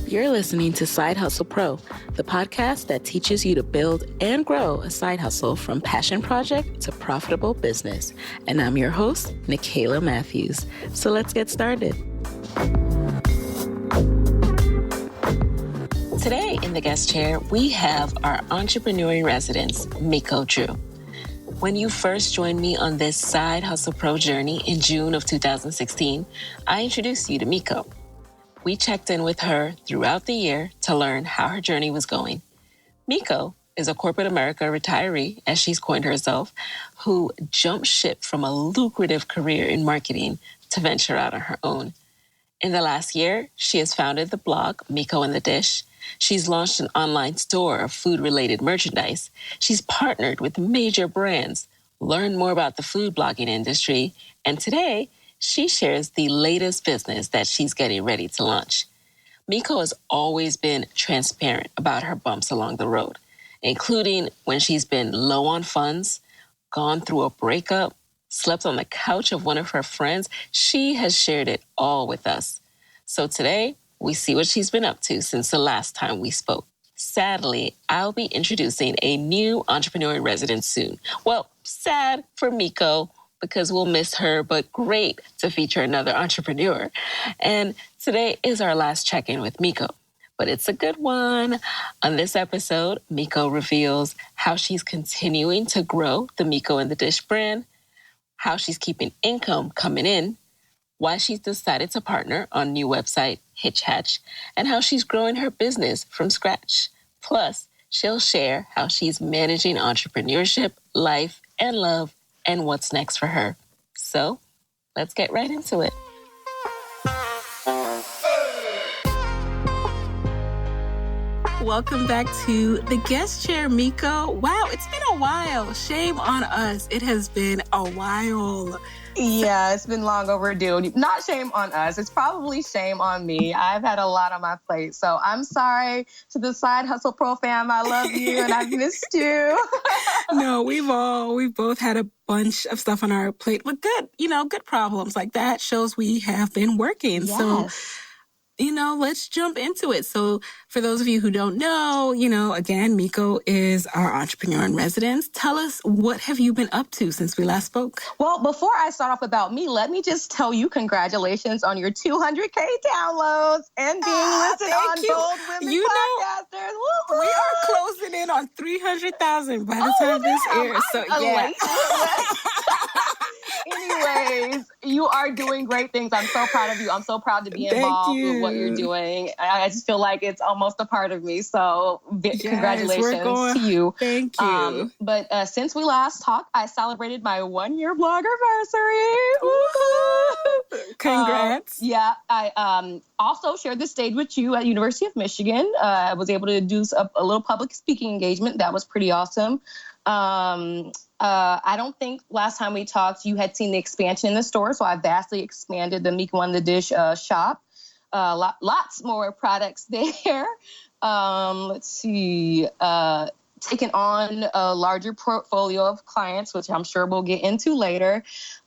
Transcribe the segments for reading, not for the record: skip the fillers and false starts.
You're listening to Side Hustle Pro, the podcast that teaches you to build and grow a side hustle from passion project to profitable business. And I'm your host, Nikayla Matthews. So let's get started. Today in the guest chair, we have our entrepreneur in residence, Meiko Drew. When you first joined me on this Side Hustle Pro journey in June of 2016, I introduced you to Meiko. We checked in with her throughout the year to learn how her journey was going. Meiko is a corporate America retiree, as she's coined herself, who jumped ship from a lucrative career in marketing to venture out on her own. In the last year, she has founded the blog Meiko and The Dish. She's launched an online store of food-related merchandise. She's partnered with major brands, learned more about the food blogging industry, and today, she shares the latest business that she's getting ready to launch. Meiko has always been transparent about her bumps along the road, including when she's been low on funds, gone through a breakup, slept on the couch of one of her friends. She has shared it all with us. So today, we see what she's been up to since the last time we spoke. Sadly, I'll be introducing a new entrepreneur in residence soon. Well, sad for Meiko, because we'll miss her, but great to feature another entrepreneur. And today is our last check-in with Meiko, but it's a good one. On this episode, Meiko reveals how she's continuing to grow the Meiko and The Dish brand, how she's keeping income coming in, why she's decided to partner on new website Hitch Hatch, and how she's growing her business from scratch. Plus, she'll share how she's managing entrepreneurship, life, and love, and what's next for her. So, let's get right into it. Welcome back to the guest chair, Meiko. Wow, it's been a while. Shame on us. It has been a while. Yeah, it's been long overdue. Not shame on us. It's probably shame on me. I've had a lot on my plate. So I'm sorry to the Side Hustle Pro fam. I love you and I've missed you. No, we've both had a bunch of stuff on our plate, but good problems like that shows we have been working. Yes. So, let's jump into it. So for those of you who don't know, again, Meiko is our entrepreneur in residence. Tell us, what have you been up to since we last spoke? Well, before I start off about me, let me just tell you congratulations on your 200K downloads and being listed on Bold Women Podcasters. Woo-hoo! We are closing in on 300,000 by the time this airs. So yeah. Anyways, you are doing great things. I'm so proud of you. I'm so proud to be involved with what you're doing. I just feel like it's almost a part of me. So congratulations to you. Thank you. But since we last talked, I celebrated my 1-year bloggerversary. Congrats. I also shared the stage with you at University of Michigan. I was able to do a little public speaking engagement. That was pretty awesome. I don't think last time we talked, you had seen the expansion in the store. So I vastly expanded the Meiko and The Dish shop. Lots more products there. Let's see. Taken on a larger portfolio of clients, which I'm sure we'll get into later.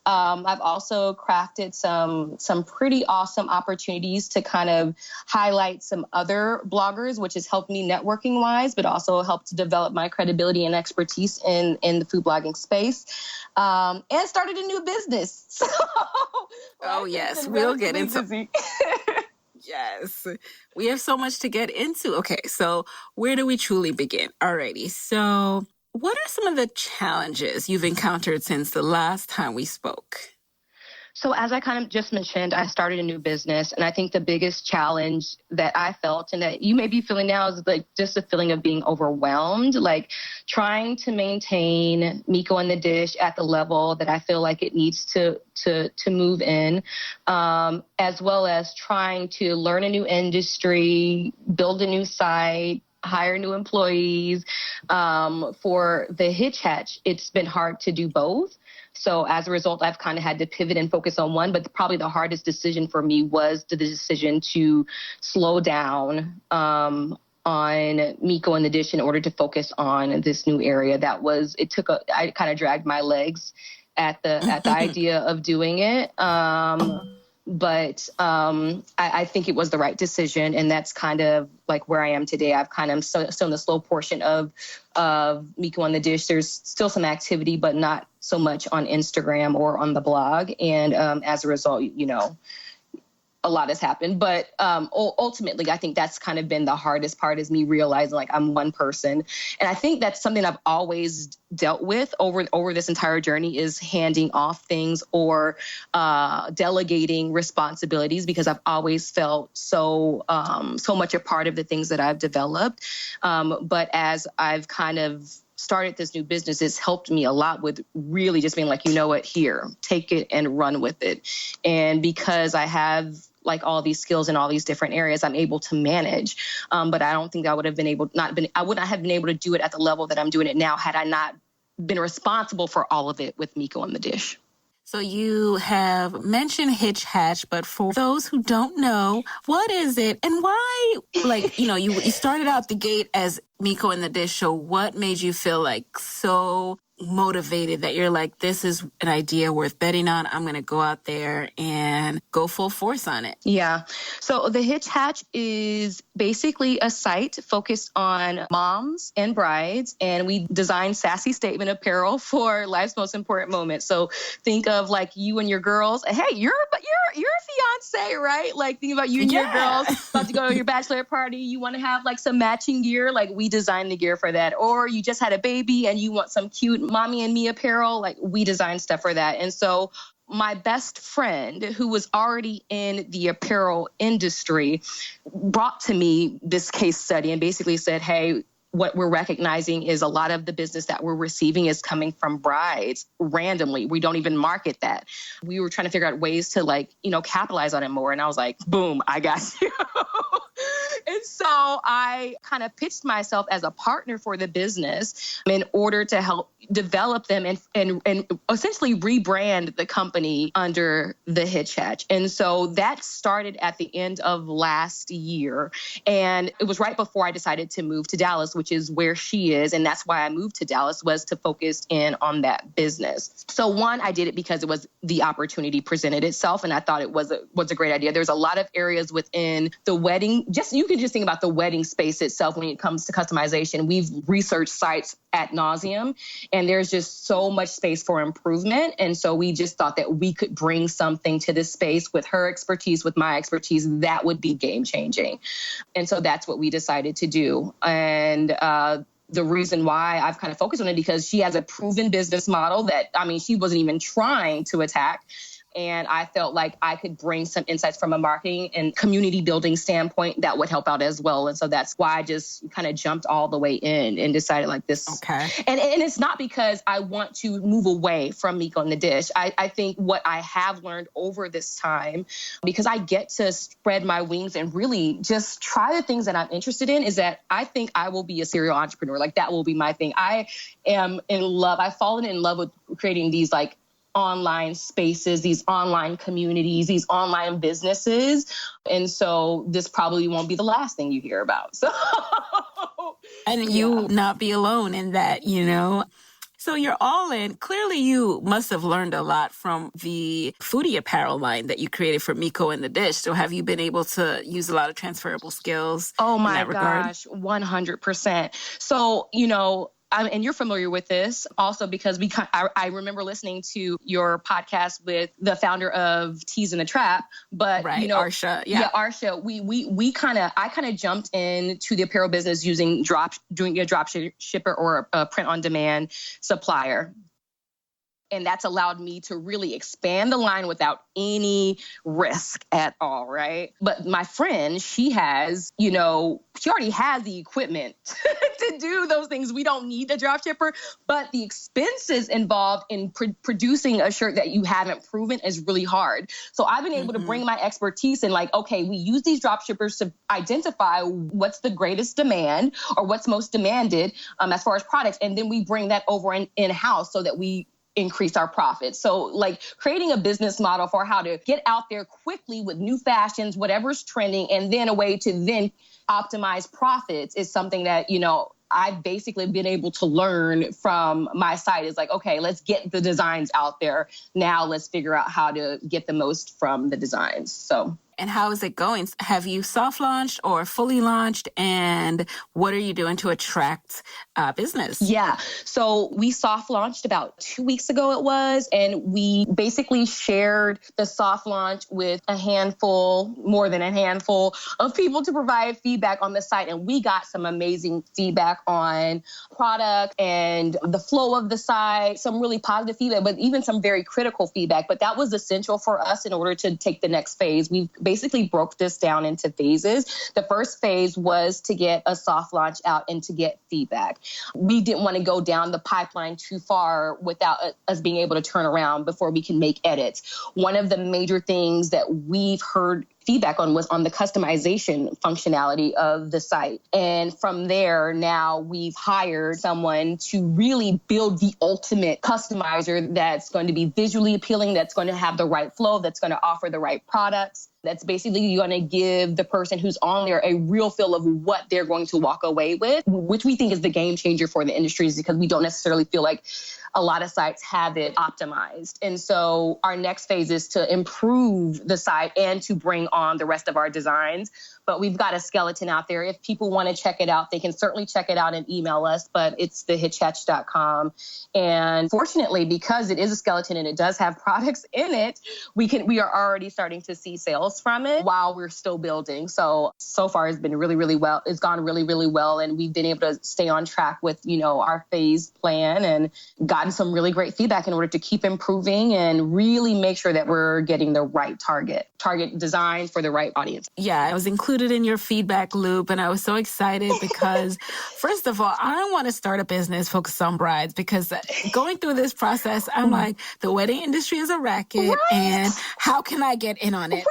I've also crafted some pretty awesome opportunities to kind of highlight some other bloggers, which has helped me networking wise, but also helped to develop my credibility and expertise in the food blogging space. And started a new business. Oh yes, we'll get into Yes, we have so much to get into. Okay, so where do we truly begin? Alrighty, so what are some of the challenges you've encountered since the last time we spoke? So as I kind of just mentioned, I started a new business. And I think the biggest challenge that I felt and that you may be feeling now is like just a feeling of being overwhelmed, like trying to maintain Meiko and The Dish at the level that I feel like it needs to move in, as well as trying to learn a new industry, build a new site, hire new employees. For the Hitch Hatch, it's been hard to do both. So as a result, I've kind of had to pivot and focus on one, but probably the hardest decision for me was the decision to slow down on Meiko and The Dish in order to focus on this new area. I kind of dragged my legs at the idea of doing it. But I think it was the right decision. And that's kind of like where I am today. I've kind of still in the slow portion of Meiko and The Dish. There's still some activity, but not so much on Instagram or on the blog. And as a result, a lot has happened, but ultimately, I think that's kind of been the hardest part, is me realizing like I'm one person. And I think that's something I've always dealt with over this entire journey, is handing off things or delegating responsibilities, because I've always felt so much a part of the things that I've developed. But as I've kind of started this new business, it's helped me a lot with really just being like, you know what, here, take it and run with it. And because I have like all these skills in all these different areas, I'm able to manage. But I don't think I would not have been able to do it at the level that I'm doing it now had I not been responsible for all of it with Meiko and The Dish. So you have mentioned Hitch Hatch, but for those who don't know, what is it and why? Like, you started out the gate as Meiko and The Dish. So what made you feel like so motivated that you're like, this is an idea worth betting on? I'm going to go out there and go full force on it. Yeah. So the Hitch Hatch is basically a site focused on moms and brides, and we design sassy statement apparel for life's most important moments. So think of like you and your girls. Hey, you're a fiance, right? Like think about you and your girls about to go to your bachelor party. You want to have like some matching gear. Like we design the gear for that. Or you just had a baby and you want some cute mommy and me apparel. Like we design stuff for that. And so my best friend, who was already in the apparel industry, brought to me this case study and basically said, hey, what we're recognizing is a lot of the business that we're receiving is coming from brides randomly. We don't even market that. We were trying to figure out ways to capitalize on it more. And I was like, boom, I got you. And so I kind of pitched myself as a partner for the business in order to help develop them and essentially rebrand the company under the Hitch Hatch. And so that started at the end of last year. And it was right before I decided to move to Dallas, which is where she is. And that's why I moved to Dallas, was to focus in on that business. So one, I did it because it was the opportunity presented itself. And I thought it was a great idea. There's a lot of areas within the wedding. You can just think about the wedding space itself when it comes to customization. We've researched sites ad nauseum, and there's just so much space for improvement. And so we just thought that we could bring something to this space with her expertise, with my expertise, that would be game changing. And so that's what we decided to do. And the reason why I've kind of focused on it, because she has a proven business model that, she wasn't even trying to attack. And I felt like I could bring some insights from a marketing and community building standpoint that would help out as well. And so that's why I just kind of jumped all the way in and decided like this. Okay. And it's not because I want to move away from Meiko and The Dish. I think what I have learned over this time, because I get to spread my wings and really just try the things that I'm interested in, is that I think I will be a serial entrepreneur. Like that will be my thing. I am in love. I've fallen in love with creating these like online spaces, these online communities, these online businesses. And so this probably won't be the last thing you hear about. So, and you will not be alone in that, So you're all in. Clearly, you must have learned a lot from the foodie apparel line that you created for Meiko and The Dish. So have you been able to use a lot of transferable skills? Oh my regard? gosh, 100%. So, and you're familiar with this also because I remember listening to your podcast with the founder of Teasing the Trap, but right, Arsha, Arsha. I kind of jumped into the apparel business doing a drop shipper or a print on demand supplier. And that's allowed me to really expand the line without any risk at all, right? But my friend, she already has the equipment to do those things. We don't need the drop shipper, but the expenses involved in producing a shirt that you haven't proven is really hard. So I've been able to bring my expertise in we use these drop shippers to identify what's the greatest demand or what's most demanded as far as products. And then we bring that over in-house so that we increase our profits. So creating a business model for how to get out there quickly with new fashions, whatever's trending, and then a way to then optimize profits is something that, I've basically been able to learn from my site is like, okay, let's get the designs out there. Now let's figure out how to get the most from the designs. So. And how is it going? Have you soft launched or fully launched? And what are you doing to attract business? Yeah. So we soft launched about 2 weeks ago it was, and we basically shared the soft launch with more than a handful of people to provide feedback on the site. And we got some amazing feedback on product and the flow of the site, some really positive feedback, but even some very critical feedback. But that was essential for us in order to take the next phase. We've basically broke this down into phases. The first phase was to get a soft launch out and to get feedback. We didn't want to go down the pipeline too far without us being able to turn around before we can make edits. One of the major things that we've heard feedback on was on the customization functionality of the site. And from there, now we've hired someone to really build the ultimate customizer that's going to be visually appealing, that's going to have the right flow, that's going to offer the right products. That's basically going to give the person who's on there a real feel of what they're going to walk away with, which we think is the game changer for the industries because we don't necessarily feel like a lot of sites have it optimized. And so our next phase is to improve the site and to bring on the rest of our designs. But we've got a skeleton out there. If people want to check it out, they can certainly check it out and email us, but it's thehitchhatch.com. And fortunately, because it is a skeleton and it does have products in it, we are already starting to see sales from it while we're still building. So far it's been really, really well. It's gone really, really well. And we've been able to stay on track with, our phase plan and gotten some really great feedback in order to keep improving and really make sure that we're getting the right target design for the right audience. Yeah, I was included in your feedback loop and I was so excited because first of all, I don't want to start a business focused on brides because going through this process, I'm like, the wedding industry is a racket right. And how can I get in on it?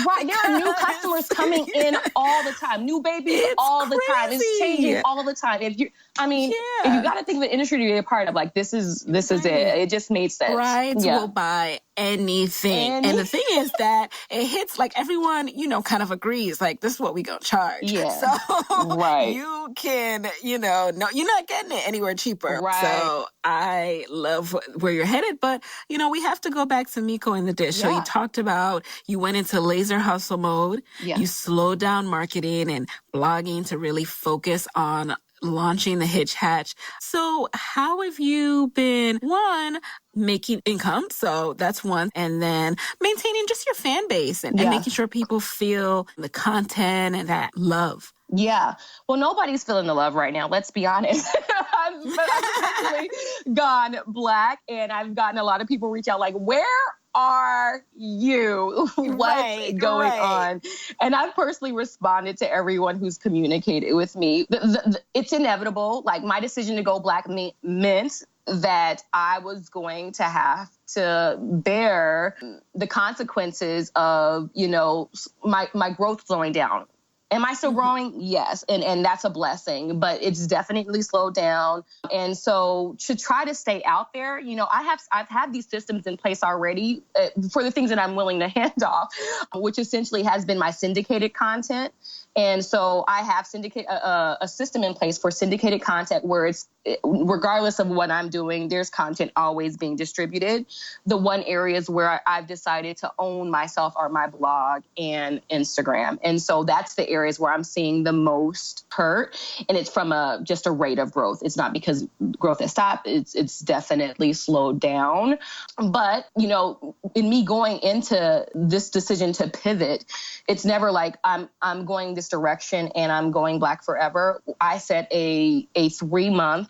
Right. There are new customers coming in all the time. New babies all the time. It's changing all the time. If you got to think of an industry to be a part of, like, this is it. It just made sense. Brides will buy anything. And the thing is that it hits, like, everyone, kind of agrees, like, this is what we gonna charge. Yeah. So right. You can, no, you're not getting it anywhere cheaper. Right. So I love where you're headed. But, we have to go back to Meiko and The Dish. So you talked about, you went into laser hustle mode. Yeah. You slowed down marketing and blogging to really focus on launching the Hitch Hatch. So how have you been, one, making income? So that's one. And then maintaining just your fan base and making sure people feel the content and that love. Yeah. Well, nobody's feeling the love right now. Let's be honest. I've actually gone black and I've gotten a lot of people reach out like, where are you? What's going on? And I've personally responded to everyone who's communicated with me. It's inevitable. Like, my decision to go black meant that I was going to have to bear the consequences of, my growth slowing down. Am I still growing? Yes. And that's a blessing, but it's definitely slowed down. And so to try to stay out there, I've had these systems in place already for the things that I'm willing to hand off, which essentially has been my syndicated content. And so I have a system in place for syndicated content where it's, regardless of what I'm doing, there's content always being distributed. The one areas where I've decided to own myself are my blog and Instagram. And so that's the areas where I'm seeing the most hurt. And it's from just a rate of growth. It's not because growth has stopped. It's definitely slowed down. But, in me going into this decision to pivot, it's never like I'm going this direction and I'm going black forever. I set a 3-month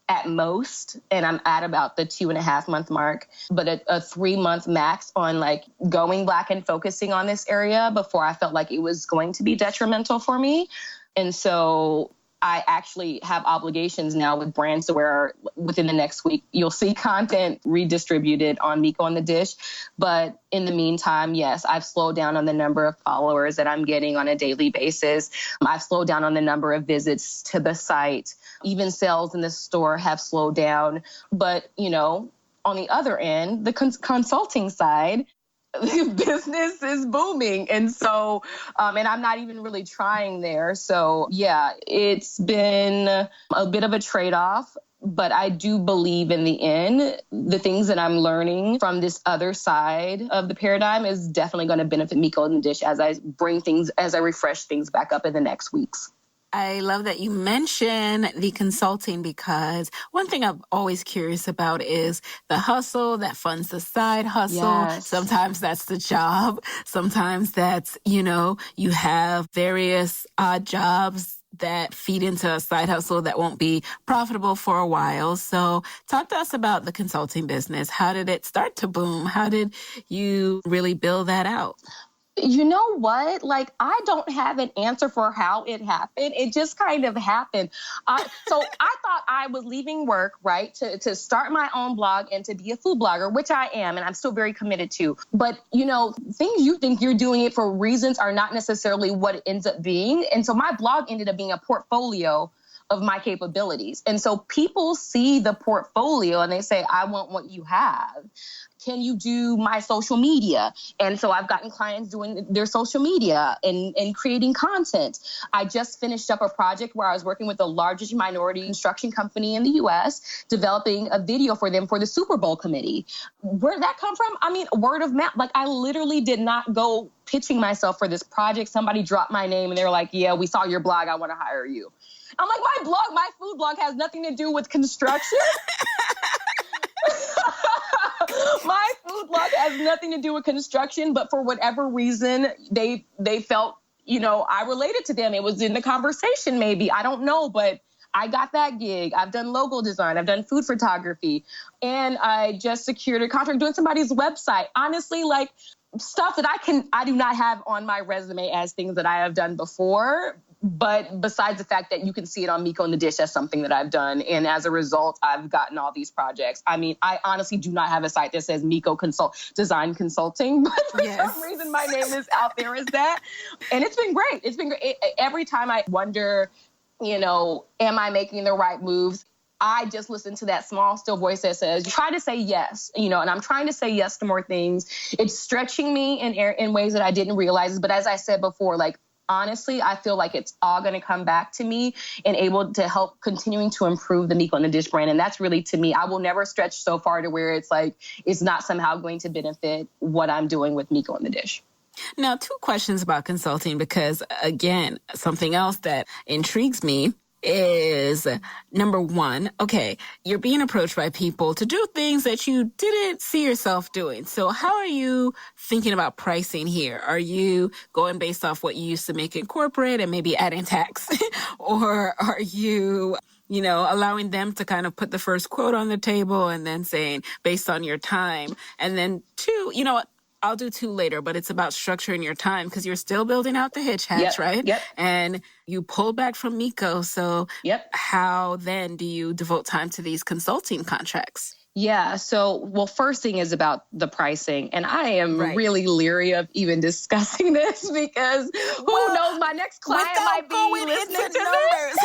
at most, and I'm at about the 2.5 month mark, but a 3-month max on like going black and focusing on this area before I felt like it was going to be detrimental for me. And so I actually have obligations now with brands to where within the next week, you'll see content redistributed on Meiko and The Dish. But in the meantime, yes, I've slowed down on the number of followers that I'm getting on a daily basis. I've slowed down on the number of visits to the site. Even sales in the store have slowed down. But, on the other end, the consulting side, business is booming. And so, and I'm not even really trying there. So yeah, it's been a bit of a trade-off. But I do believe in the end, the things that I'm learning from this other side of the paradigm is definitely going to benefit Meiko and The Dish as I refresh things back up in the next weeks. I love that you mention the consulting, because one thing I'm always curious about is the hustle that funds the side hustle. Yes. Sometimes that's the job. Sometimes that's, you have various odd jobs that feed into a side hustle that won't be profitable for a while. So talk to us about the consulting business. How did it start to boom? How did you really build that out? You know what? Like, I don't have an answer for how it happened. It just kind of happened. So I thought I was leaving work, right, to start my own blog and to be a food blogger, which I am, and I'm still very committed to. But, things you think you're doing it for reasons are not necessarily what it ends up being. And so my blog ended up being a portfolio of my capabilities. And so people see the portfolio and they say, I want what you have. Can you do my social media? And so I've gotten clients doing their social media and creating content. I just finished up a project where I was working with the largest minority construction company in the U.S., developing a video for them for the Super Bowl committee. Where did that come from? I mean, word of mouth. Like, I literally did not go pitching myself for this project. Somebody dropped my name and they were like, yeah, we saw your blog. I want to hire you. I'm like, my food blog has nothing to do with construction. My food blog has nothing to do with construction, but for whatever reason, they felt, I related to them. It was in the conversation, maybe. I don't know, but I got that gig. I've done logo design. I've done food photography. And I just secured a contract doing somebody's website. Honestly, like, stuff that I do not have on my resume as things that I have done before. But besides the fact that you can see it on Meiko and The Dish, that's something that I've done. And as a result, I've gotten all these projects. I mean, I honestly do not have a site that says Meiko Design Consulting, but for some reason my name is out there as that. And it's been great. It's been great. Every time I wonder, am I making the right moves? I just listen to that small, still voice that says, try to say yes, and I'm trying to say yes to more things. It's stretching me in ways that I didn't realize. But as I said before, like, honestly, I feel like it's all going to come back to me and able to help continuing to improve the Meiko and The Dish brand. And that's really, to me, I will never stretch so far to where it's like, it's not somehow going to benefit what I'm doing with Meiko and The Dish. Now, 2 questions about consulting, because again, something else that intrigues me is, number 1, okay, you're being approached by people to do things that you didn't see yourself doing. So how are you thinking about pricing here? Are you going based off what you used to make in corporate and maybe adding tax? Or are you, allowing them to kind of put the first quote on the table and then saying based on your time? And then 2, I'll do 2 later, but it's about structuring your time, because you're still building out the Hitch Hatch, right? Yep. And you pull back from Meiko. So how then do you devote time to these consulting contracts? Yeah. So, first thing is about the pricing. And I am really leery of even discussing this because who knows, my next client might be listening to this.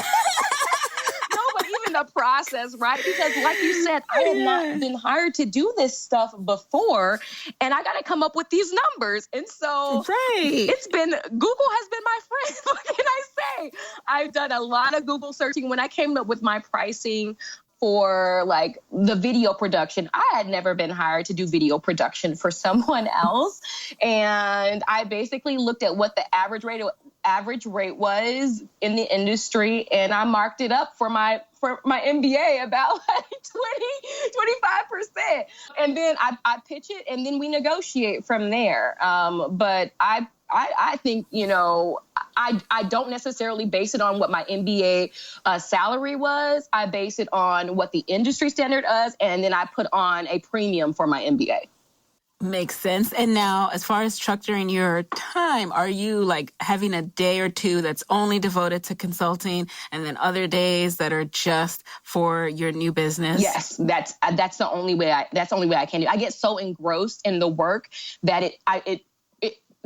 No, but even the process, right? Because like you said, I have not been hired to do this stuff before, and I got to come up with these numbers. And so Google has been my friend. What can I say? I've done a lot of Google searching. When I came up with my pricing for like the video production, I had never been hired to do video production for someone else. And I basically looked at what the average rate was in the industry, and I marked it up for my MBA about like 25%. And then I pitch it, and then we negotiate from there. But I think, I don't necessarily base it on what my MBA salary was. I base it on what the industry standard is, and then I put on a premium for my MBA. Makes sense. And now, as far as structuring your time, are you like having a day or 2 that's only devoted to consulting, and then other days that are just for your new business? Yes, that's the only way I can do. I get so engrossed in the work that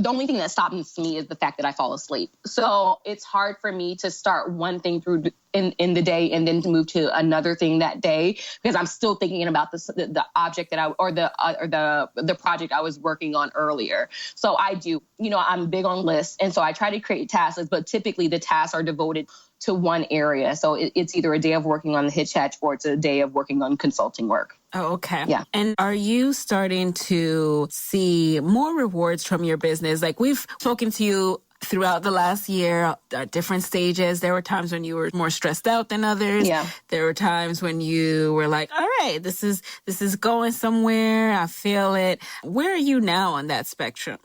the only thing that stops me is the fact that I fall asleep. So it's hard for me to start one thing through in the day and then to move to another thing that day because I'm still thinking about the object that the project I was working on earlier. So I do, I'm big on lists. And so I try to create tasks, but typically the tasks are devoted to one area. So it's either a day of working on the Hitch Hatch or it's a day of working on consulting work. Oh, okay. Yeah. And are you starting to see more rewards from your business? Like we've spoken to you throughout the last year at different stages. There were times when you were more stressed out than others. Yeah. There were times when you were like, all right, this is going somewhere. I feel it. Where are you now on that spectrum?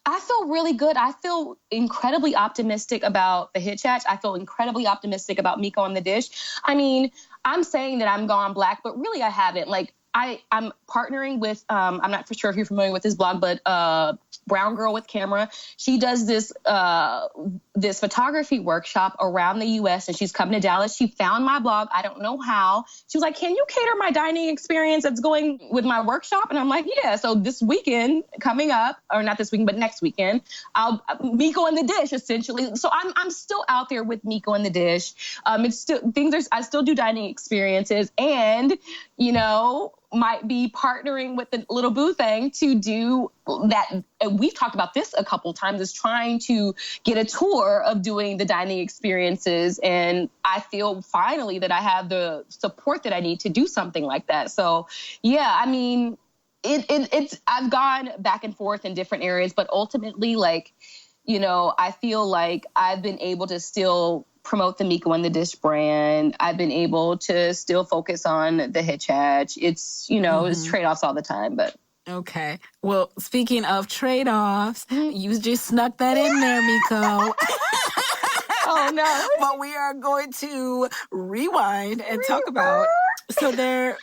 I feel really good. I feel incredibly optimistic about the Hitch Hatch. I feel incredibly optimistic about Meiko and The Dish. I mean, I'm saying that I'm gone black, but really I haven't. Like, I'm partnering with, I'm not for sure if you're familiar with this blog, but Brown Girl with Camera. She does this photography workshop around the U.S. and she's coming to Dallas. She found my blog. I don't know how. She was like, can you cater my dining experience that's going with my workshop? And I'm like, yeah. So this weekend coming up, or not this weekend, but next weekend, Meiko and The Dish, essentially. So I'm still out there with Meiko and The Dish. It's still I still do dining experiences and, might be partnering with the Little Boo thing to do that. And we've talked about this a couple times, is trying to get a tour of doing the dining experiences. And I feel finally that I have the support that I need to do something like that. So, yeah, I mean, it's I've gone back and forth in different areas, but ultimately, I feel like I've been able to still promote the Meiko and The Dish brand. I've been able to still focus on the Hitch Hatch. It's, it's trade-offs all the time, but. Okay. Well, speaking of trade-offs, you just snuck that in there, Meiko. Oh, no. But we are going to rewind and talk about, so there,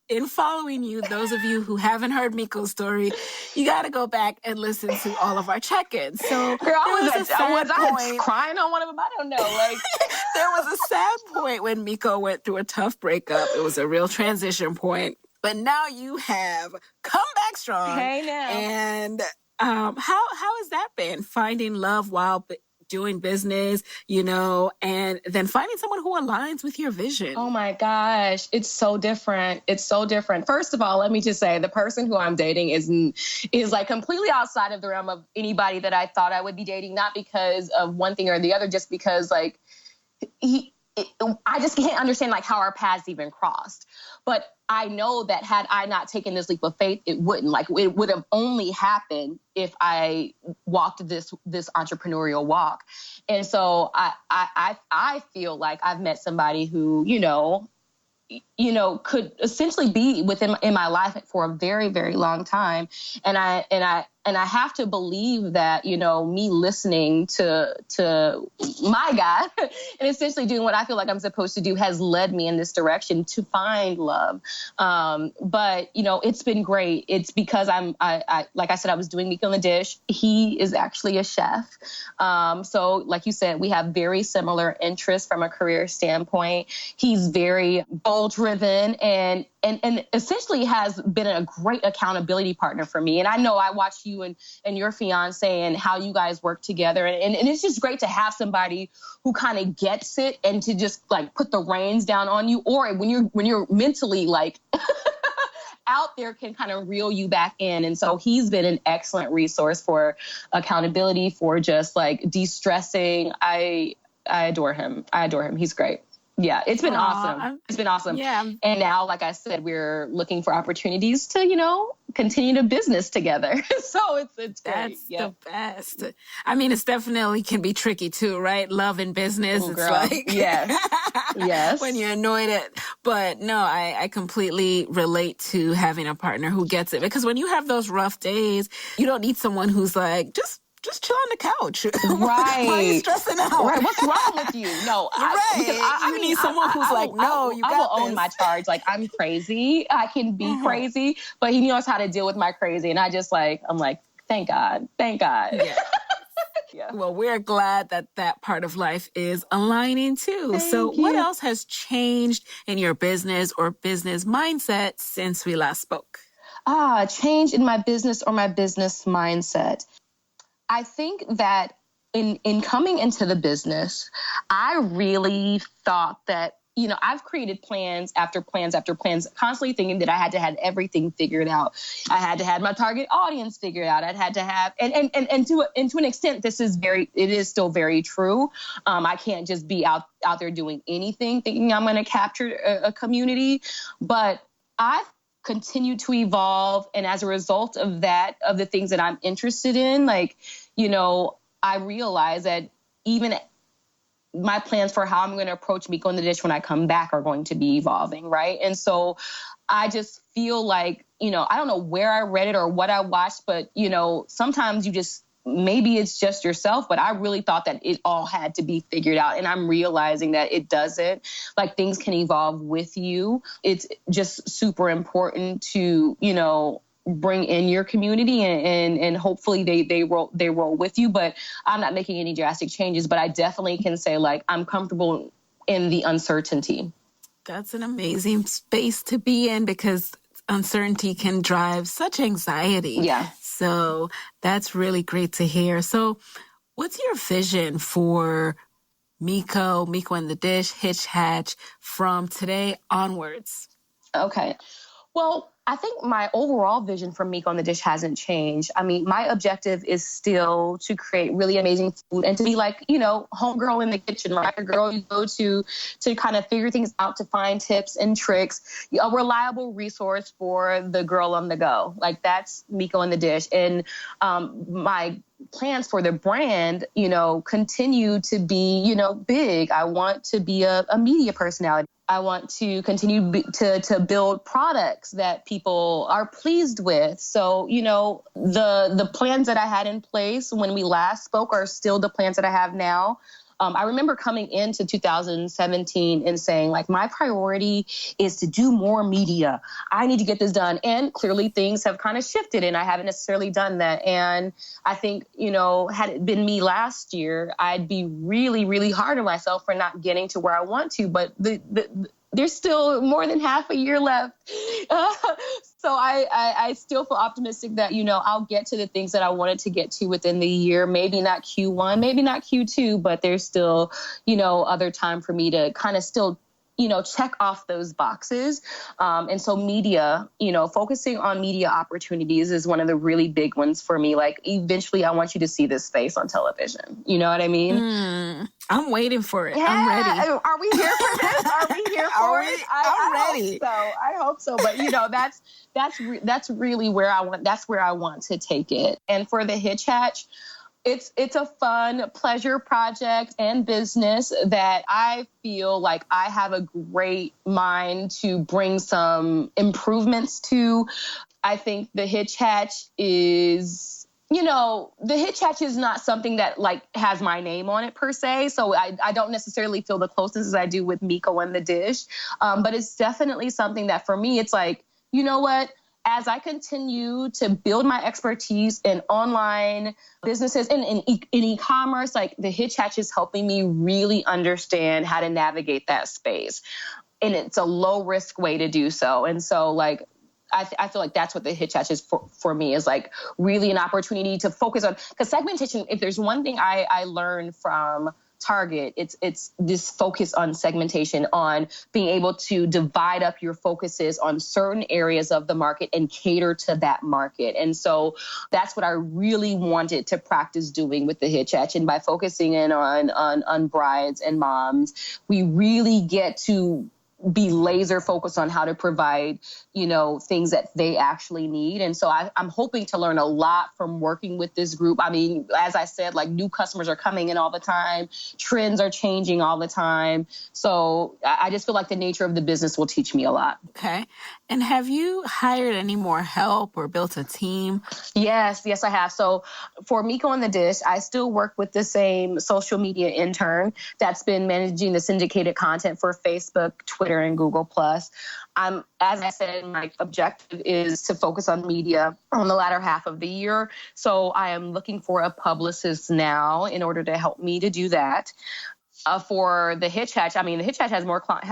in following you, those of you who haven't heard Meiko's story, you got to go back and listen to all of our check-ins. So girl, I was crying on one of them. I don't know. There was a sad point when Meiko went through a tough breakup. It was a real transition point. But now you have come back strong. Hey, now. And how has that been? Finding love while doing business, and then finding someone who aligns with your vision. Oh my gosh. It's so different. It's so different. First of all, let me just say the person who I'm dating is like completely outside of the realm of anybody that I thought I would be dating, not because of one thing or the other, just because I just can't understand how our paths even crossed. But I know that had I not taken this leap of faith, it wouldn't. It would have only happened if I walked this entrepreneurial walk. And so I feel like I've met somebody who, could essentially be in my life for a very, very long time. And I have to believe that, me listening to my God and essentially doing what I feel like I'm supposed to do has led me in this direction to find love. But, it's been great. It's because I like I said, I was doing Meiko and The Dish. He is actually a chef. So like you said, we have very similar interests from a career standpoint. He's very goal-driven and essentially has been a great accountability partner for me. And I know I watch you and your fiance and how you guys work together. And it's just great to have somebody who kind of gets it and to just put the reins down on you. Or when you're mentally out there can kind of reel you back in. And so he's been an excellent resource for accountability, for just de-stressing. I adore him. He's great. Yeah, it's been awesome. It's been awesome. Yeah. And now, like I said, we're looking for opportunities to, continue to business together. So it's great. That's the best. I mean, it's definitely can be tricky too, right? Love and business. Ooh, it's girl. Yes. Yes. When you're annoyed at, but no, I completely relate to having a partner who gets it, because when you have those rough days, you don't need someone who's just chill on the couch. Right. Why are you stressing out? Right. What's wrong with you? No. You need someone who's I will own my charge. I'm crazy. I can be crazy, but he knows how to deal with my crazy. And I'm like, thank God. Thank God. Yeah. Yeah. Well, we're glad that part of life is aligning too. What else has changed in your business or business mindset since we last spoke? Change in my business or my business mindset. I think that in coming into the business, I really thought that, I've created plans after plans after plans, constantly thinking that I had to have everything figured out. I had to have my target audience figured out. I'd had to have, and to an extent, it is still very true. I can't just be out there doing anything, thinking I'm going to capture a community, but I've continued to evolve. And as a result of that, of the things that I'm interested in, I realize that even my plans for how I'm going to approach Meiko and The Dish when I come back are going to be evolving, right? And so I just feel like, I don't know where I read it or what I watched, but, sometimes maybe it's just yourself, but I really thought that it all had to be figured out. And I'm realizing that it doesn't. Like, things can evolve with you. It's just super important to, bring in your community and hopefully they roll with you. But I'm not making any drastic changes, but I definitely can say, like, I'm comfortable in the uncertainty. That's an amazing space to be in, because uncertainty can drive such anxiety. Yeah. So that's really great to hear. So what's your vision for Meiko and The Dish, Hitch Hatch from today onwards? Okay. Well, I think my overall vision for Meiko and The Dish hasn't changed. I mean, my objective is still to create really amazing food and to be like, homegirl in the kitchen, right? A girl you go to kind of figure things out, to find tips and tricks, a reliable resource for the girl on the go. Like, that's Meiko and The Dish. And my plans for the brand, continue to be, big. I want to be a media personality. I want to continue to build products that people are pleased with. So, the plans that I had in place when we last spoke are still the plans that I have now. I remember coming into 2017 and saying, like, my priority is to do more media. I need to get this done. And clearly things have kind of shifted and I haven't necessarily done that. And I think, had it been me last year, I'd be really, really hard on myself for not getting to where I want to. But there's still more than half a year left. So I still feel optimistic that, I'll get to the things that I wanted to get to within the year. Maybe not Q1, maybe not Q2, but there's still, other time for me to kind of still, check off those boxes. And so media, focusing on media opportunities is one of the really big ones for me. Like, eventually I want you to see this face on television. You know what I mean? I'm waiting for it. Yeah. I'm ready. Are we here for this? Are we here for it? I'm ready. I hope so. But, that's really where I want to take it. And for the Hitch Hatch, it's a fun pleasure project and business that I feel like I have a great mind to bring some improvements to. I think the Hitch Hatch is, the Hitch Hatch is not something that has my name on it per se. So I don't necessarily feel the closeness as I do with Meiko and The Dish. But it's definitely something that for me, it's like, you know what? As I continue to build my expertise in online businesses and in e-commerce, the Hitch Hatch is helping me really understand how to navigate that space. And it's a low risk way to do so. And so I feel like that's what the Hitch Hatch is for me, is really an opportunity to focus on, because segmentation, if there's one thing I learned from Target, it's this focus on segmentation, on being able to divide up your focuses on certain areas of the market and cater to that market. And so that's what I really wanted to practice doing with the Hitch Hatch. And by focusing in on brides and moms, we really get to be laser focused on how to provide, things that they actually need. And so I'm hoping to learn a lot from working with this group. I mean, as I said, new customers are coming in all the time. Trends are changing all the time. So I just feel like the nature of the business will teach me a lot. Okay. And have you hired any more help or built a team? Yes, I have. So for Meiko and The Dish, I still work with the same social media intern that's been managing the syndicated content for Facebook, Twitter, and Google+. As I said, my objective is to focus on media on the latter half of the year. So I am looking for a publicist now in order to help me to do that. For the Hitch Hatch, the Hitch Hatch has more employees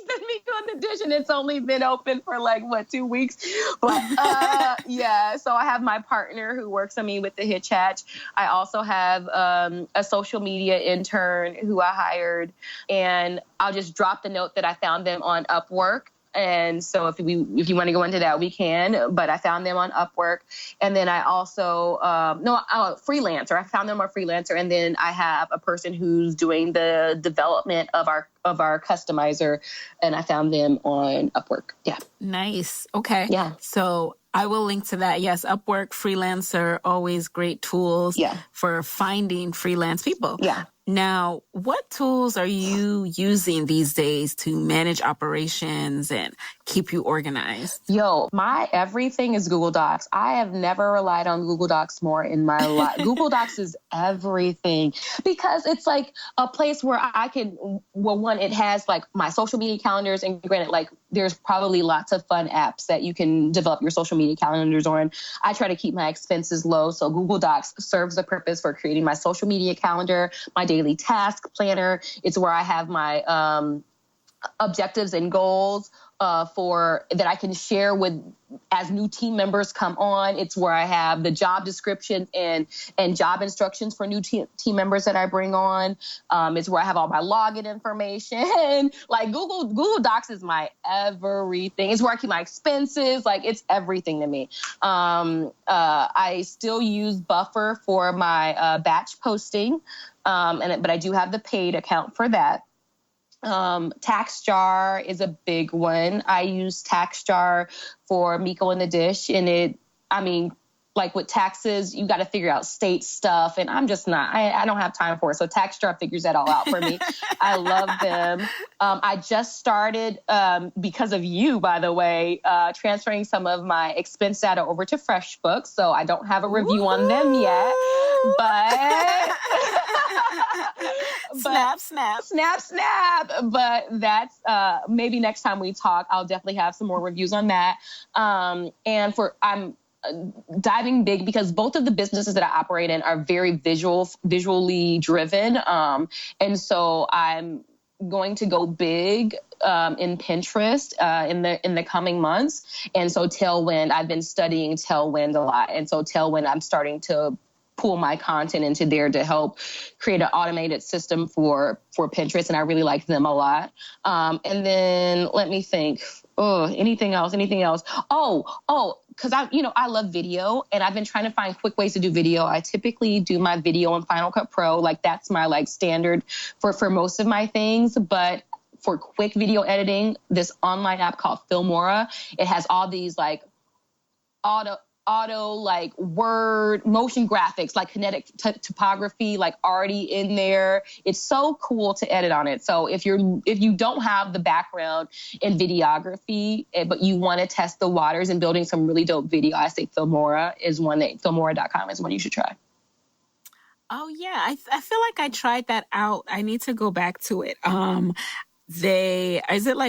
than Meiko and and the Dish, and it's only been open for 2 weeks. But yeah, so I have my partner who works on me with the Hitch Hatch. I also have a social media intern who I hired, and I'll just drop the note that I found them on Upwork. And so if you want to go into that, we can. But I found them on Upwork. And then I also, freelancer. I found them on Freelancer. And then I have a person who's doing the development of our customizer. And I found them on Upwork. Yeah. Nice. Okay. Yeah. So I will link to that. Yes, Upwork, Freelancer, always great tools for finding freelance people. Yeah. Now, what tools are you using these days to manage operations and keep you organized? My everything is Google Docs. I have never relied on Google Docs more in my life. Google Docs is everything because it's like a place where I can, it has my social media calendars, and granted, there's probably lots of fun apps that you can develop your social media calendars on. I try to keep my expenses low. So Google Docs serves the purpose for creating my social media calendar, my daily task planner. It's where I have my objectives and goals that I can share with as new team members come on. It's where I have the job descriptions and job instructions for new team members that I bring on. It's where I have all my login information. Google Docs is my everything. It's where I keep my expenses. It's everything to me. I still use Buffer for my batch posting, but I do have the paid account for that. TaxJar is a big one. I use TaxJar for Meiko and The Dish, and with taxes, you got to figure out state stuff, and I'm just not. I don't have time for it. So TaxJar figures that all out for me. I love them. I just started, because of you, by the way, transferring some of my expense data over to FreshBooks. So I don't have a review on them yet, but. Snap. But that's maybe next time we talk, I'll definitely have some more reviews on that. I'm diving big because both of the businesses that I operate in are very visually driven. And so I'm going to go big in Pinterest in the coming months. And so Tailwind, I've been studying Tailwind a lot. And so Tailwind, I'm starting to pull my content into there to help create an automated system for Pinterest. And I really like them a lot. And then let me think, anything else? Because I love video, and I've been trying to find quick ways to do video. I typically do my video in Final Cut Pro. That's my standard for most of my things. But for quick video editing, this online app called Filmora, it has all these auto word motion graphics, kinetic typography, already in there. It's so cool to edit on it. So if you don't have the background in videography, but you want to test the waters in building some really dope video, I say Filmora.com is one you should try. Oh yeah, I feel like I tried that out. I need to go back to it. Is it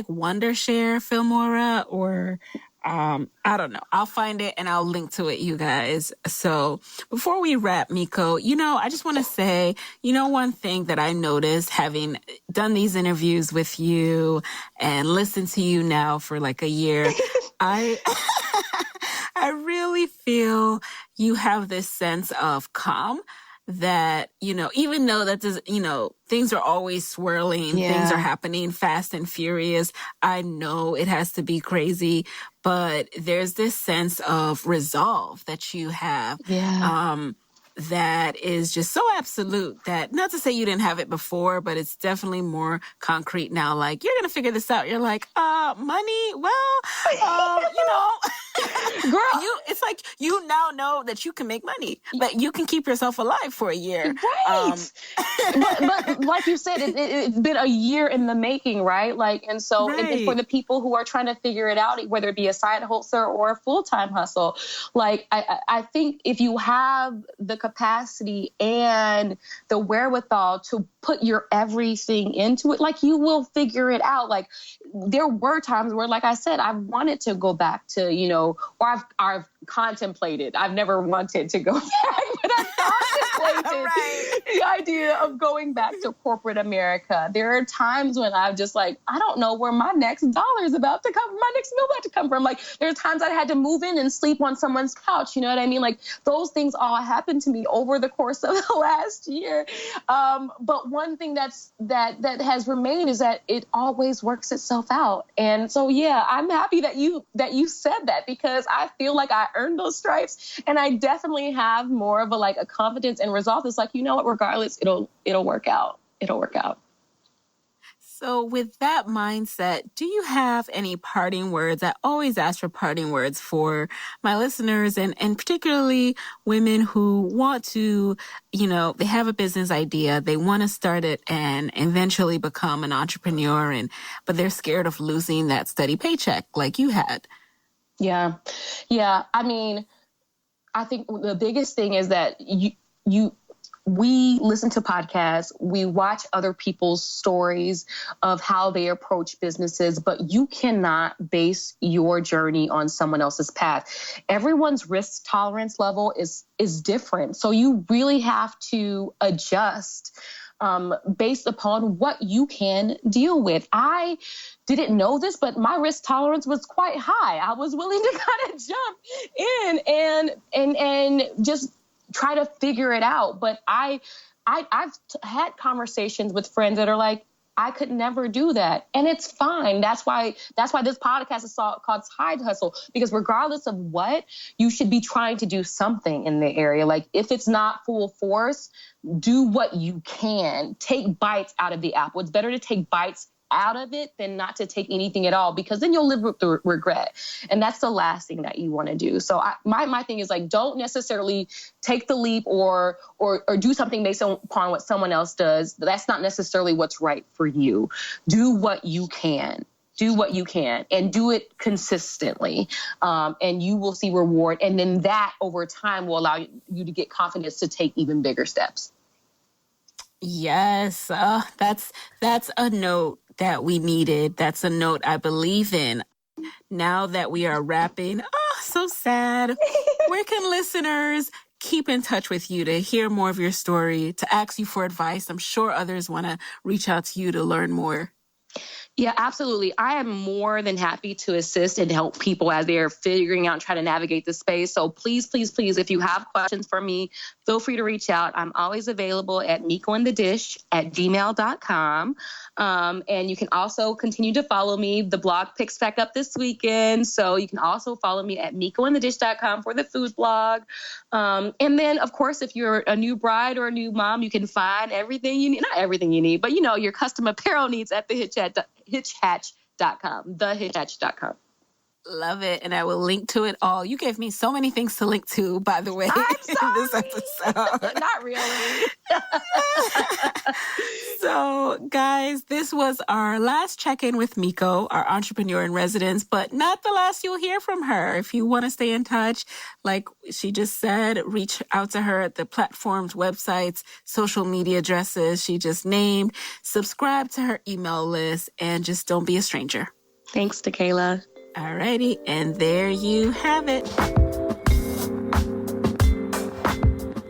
Wondershare Filmora or? I don't know. I'll find it and I'll link to it, you guys. So before we wrap, Meiko, I just want to say, one thing that I noticed having done these interviews with you and listened to you now for a year, I really feel you have this sense of calm that, even though that does, things are always swirling, things are happening fast and furious. I know it has to be crazy, but there's this sense of resolve that you have. That is just so absolute that, not to say you didn't have it before, but it's definitely more concrete now. You're going to figure this out. You're money? Well, girl, it's you now know that you can make money, that you can keep yourself alive for a year. Right. But like you said, it's been a year in the making, right? And so and for the people who are trying to figure it out, whether it be a side hustle or a full-time hustle, I think if you have the capacity and the wherewithal to put your everything into it, you will figure it out. There were times where, like I said, I wanted to go back to, or I've contemplated. I've never wanted to go back, but I've contemplated the idea of going back to corporate America. There are times when I'm just like, I don't know where my next dollar is about to come, my next meal about to come from. Like, there are times I had to move in and sleep on someone's couch. You know what I mean? Like, those things all happened to me over the course of the last year. But one thing that has remained is that it always works itself out. And so, yeah, I'm happy that you said that, because I feel like I earned those stripes, and I definitely have more of a confidence and resolve. It's like, you know what, regardless, it'll work out. It'll work out. So with that mindset, do you have any parting words? I always ask for parting words for my listeners, and particularly women who want to, they have a business idea, they want to start it and eventually become an entrepreneur, but they're scared of losing that steady paycheck like you had. Yeah. I mean, I think the biggest thing is that we listen to podcasts, we watch other people's stories of how they approach businesses, but you cannot base your journey on someone else's path. Everyone's risk tolerance level is different. So you really have to adjust based upon what you can deal with. I didn't know this, but my risk tolerance was quite high. I was willing to kind of jump in and just try to figure it out. But I've had conversations with friends that are like, I could never do that. And it's fine. That's why this podcast is called Side Hustle, because regardless of what, you should be trying to do something in the area. Like, if it's not full force, do what you can. Take bites out of the apple. It's better to take bites out of it than not to take anything at all, because then you'll live with the regret. And that's the last thing that you want to do. So my thing is, like, don't necessarily take the leap or do something based upon what someone else does. That's not necessarily what's right for you. Do what you can. Do what you can and do it consistently, and you will see reward. And then that over time will allow you to get confidence to take even bigger steps. Yes, that's a note that we needed. That's a note I believe in. Now that we are wrapping, so sad. Where can listeners keep in touch with you to hear more of your story, to ask you for advice? I'm sure others want to reach out to you to learn more. Yeah, absolutely. I am more than happy to assist and help people as they're figuring out and trying to navigate the space. So please, if you have questions for me, feel free to reach out. I'm always available at Meiko and The Dish at gmail.com. And you can also continue to follow me. The blog picks back up this weekend. So you can also follow me at meikoandthedish.com for the food blog. And then, of course, if you're a new bride or a new mom, you can find everything you need, not everything you need, but, your custom apparel needs at the hitchhatch.com, thehitchhatch.com. Love it. And I will link to it all. You gave me so many things to link to, by the way, I'm sorry. in this episode. Not really. So, guys, this was our last check-in with Meiko, our entrepreneur in residence, but not the last you'll hear from her. If you want to stay in touch, like she just said, reach out to her at the platforms, websites, social media addresses she just named. Subscribe to her email list, and just don't be a stranger. Thanks, Tequila. Alrighty, and there you have it.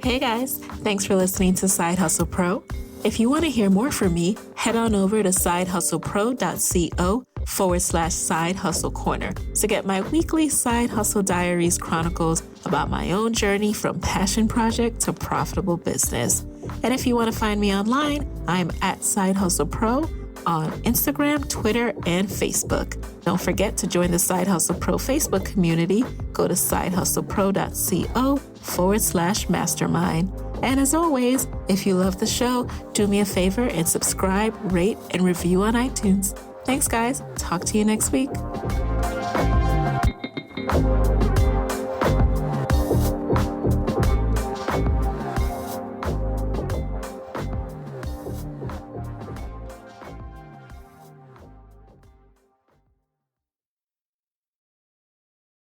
Hey guys, thanks for listening to Side Hustle Pro. If you want to hear more from me, head on over to sidehustlepro.co/Side Hustle Corner to get my weekly Side Hustle Diaries chronicles about my own journey from passion project to profitable business. And if you want to find me online, I'm at Side Hustle Pro on Instagram, Twitter, and Facebook. Don't forget to join the Side Hustle Pro Facebook community. Go to sidehustlepro.co/mastermind. And as always, if you love the show, do me a favor and subscribe, rate, and review on iTunes. Thanks, guys. Talk to you next week.